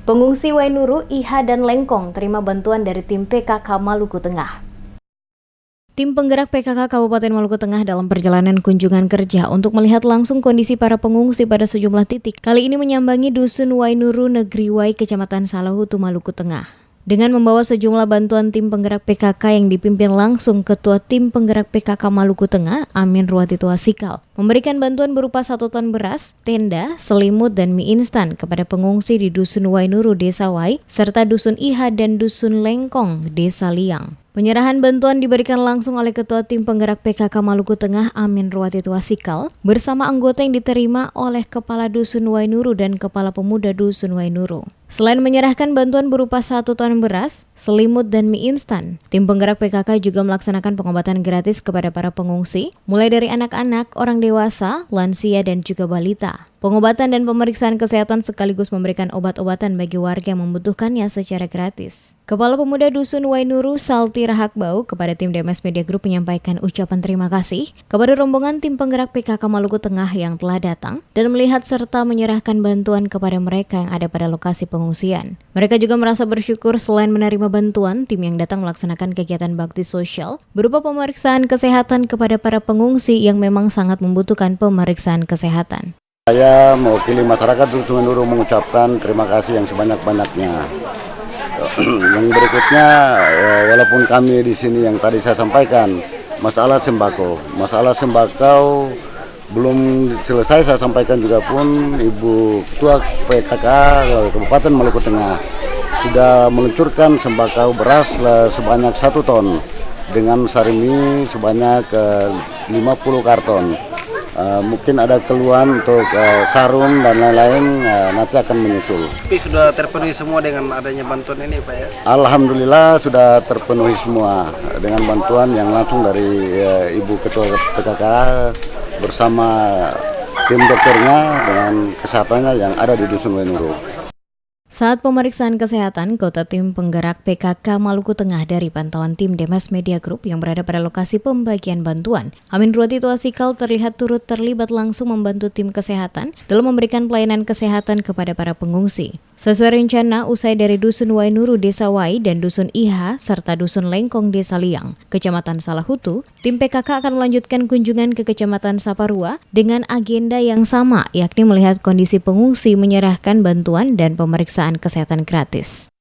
Pengungsi Wainuru, Iha, dan Lengkong terima bantuan dari tim PKK Maluku Tengah. Tim penggerak PKK Kabupaten Maluku Tengah dalam perjalanan kunjungan kerja untuk melihat langsung kondisi para pengungsi pada sejumlah titik, kali ini menyambangi Dusun Wainuru, Negeri Wai, Kecamatan Salahutu, Maluku Tengah. Dengan membawa sejumlah bantuan tim penggerak PKK yang dipimpin langsung Ketua Tim Penggerak PKK Maluku Tengah, Amin Ruwatito Asikal, memberikan bantuan berupa 1 ton beras, tenda, selimut, dan mie instan kepada pengungsi di Dusun Wainuru, Desa Wai, serta Dusun Iha dan Dusun Lengkong, Desa Liang. Penyerahan bantuan diberikan langsung oleh Ketua Tim Penggerak PKK Maluku Tengah, Amin Ruwatito Asikal, bersama anggota yang diterima oleh Kepala Dusun Wainuru dan Kepala Pemuda Dusun Wainuru. Selain menyerahkan bantuan berupa 1 ton beras, selimut, dan mie instan, tim penggerak PKK juga melaksanakan pengobatan gratis kepada para pengungsi, mulai dari anak-anak, orang dewasa, lansia, dan juga balita. Pengobatan dan pemeriksaan kesehatan sekaligus memberikan obat-obatan bagi warga yang membutuhkannya secara gratis. Kepala Pemuda Dusun Wainuru, Salti Rahakbau, kepada tim DMS Media Group menyampaikan ucapan terima kasih kepada rombongan tim penggerak PKK Maluku Tengah yang telah datang dan melihat serta menyerahkan bantuan kepada mereka yang ada pada lokasi pengungsian. Mereka juga merasa bersyukur selain menerima bantuan, tim yang datang melaksanakan kegiatan bakti sosial berupa pemeriksaan kesehatan kepada para pengungsi yang memang sangat membutuhkan pemeriksaan kesehatan. Saya mewakili masyarakat Dusun Wainuru mengucapkan terima kasih yang sebanyak-banyaknya. Yang berikutnya, walaupun kami di sini yang tadi saya sampaikan, masalah sembako belum selesai saya sampaikan juga pun Ibu Ketua PKK Kabupaten Maluku Tengah sudah meluncurkan sembako beras sebanyak 1 ton dengan sarimi sebanyak 50 karton. Mungkin ada keluhan untuk sarung dan lain-lain, nanti akan menyusul. Tapi sudah terpenuhi semua dengan adanya bantuan ini, Pak ya? Alhamdulillah sudah terpenuhi semua dengan bantuan yang langsung dari Ibu Ketua PKK bersama tim dokternya dengan kesehatannya yang ada di Dusun Wainuru. Saat pemeriksaan kesehatan, Kota Tim Penggerak PKK Maluku Tengah dari pantauan tim DMS Media Group yang berada pada lokasi pembagian bantuan, Amin Ruwatito Asikal terlihat turut terlibat langsung membantu tim kesehatan dalam memberikan pelayanan kesehatan kepada para pengungsi. Sesuai rencana, usai dari Dusun Wainuru, Desa Wai, dan Dusun Iha, serta Dusun Lengkong, Desa Liang, Kecamatan Salahutu, tim PKK akan melanjutkan kunjungan ke Kecamatan Saparua dengan agenda yang sama, yakni melihat kondisi pengungsi, menyerahkan bantuan dan pemeriksaan kesehatan gratis.